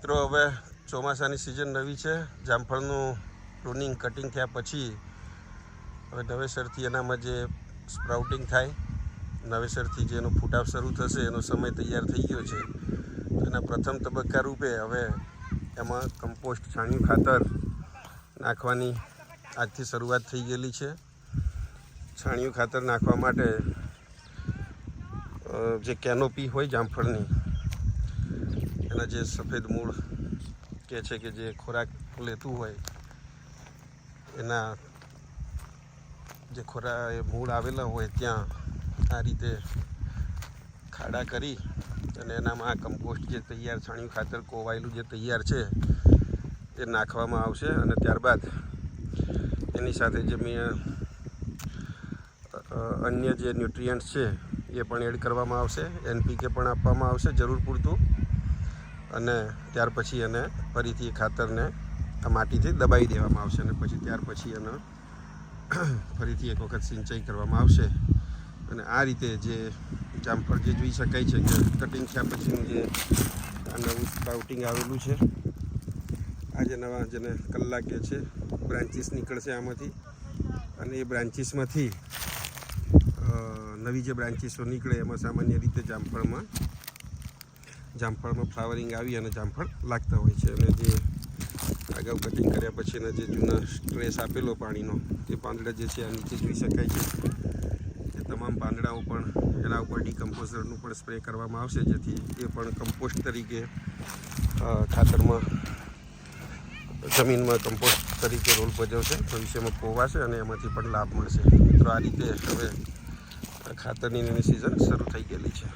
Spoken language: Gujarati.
મિત્રો હવે ચોમાસાની સિઝન નવી છે. જામફળનું પ્રૂનિંગ કટિંગ થયા પછી હવે નવેસરથી એનામાં જે સ્પ્રાઉટિંગ થાય, નવેસરથી જે એનો ફૂટાવ શરૂ થશે એનો સમય તૈયાર થઈ ગયો છે. એના પ્રથમ તબક્કા રૂપે હવે એમાં કમ્પોસ્ટ છાણિયું ખાતર નાખવાની આજથી શરૂઆત થઈ ગયેલી છે. છાણિયું ખાતર નાખવા માટે જે કેનોપી હોય જામફળની, એના જે સફેદ મૂળ કે છે કે જે ખોરાક લેતું હોય એના જે મૂળ આવેલા હોય ત્યાં આ રીતે ખાડા કરી અને એનામાં આ કમ્પોસ્ટ જે તૈયાર છાણિયું ખાતર કોવાયેલું જે તૈયાર છે એ નાખવામાં આવશે. અને ત્યારબાદ એની સાથે જે અન્ય જે ન્યુટ્રિયન્ટ્સ છે એ પણ એડ કરવામાં આવશે. NPK પણ આપવામાં આવશે જરૂર પૂરતું. અને ત્યાર પછી એને ફરીથી એ ખાતરને આ માટીથી દબાવી દેવામાં આવશે અને પછી ત્યાર પછી એને ફરીથી એક વખત સિંચાઈ કરવામાં આવશે. અને આ રીતે જે જામફળ જે જોઈ શકાય છે કે કટિંગ થયા પછીનું જે આ નવું સ્પ્રાઉટિંગ આવેલું છે, આ જે નવા જેને કલાકે છે બ્રાન્ચીસ નીકળશે આમાંથી. અને એ બ્રાન્ચીસમાંથી નવી જે બ્રાન્ચીસો નીકળે એમાં સામાન્ય રીતે જામફળમાં ફ્લાવરિંગ આવી અને જામફળ લાગતા હોય છે. અને જે અગાઉ કટિંગ કર્યા પછીના જે જૂના સ્ટ્રેસ આપેલો પાણીનો તે પાંદડા જે છે આ નીચે જોઈ શકાય છે. એ તમામ પાંદડાઓ પણ એના ઉપર ડીકમ્પોઝરનું પણ સ્પ્રે કરવામાં આવશે, જેથી એ પણ કમ્પોસ્ટ તરીકે ખાતરમાં જમીનમાં કમ્પોસ્ટ તરીકે રોલ ભજવશે. ભવિષ્યમાં પોવાશે અને એમાંથી પણ લાભ મળશે. મિત્રો, આ રીતે હવે ખાતરની સિઝન શરૂ થઈ ગયેલી છે.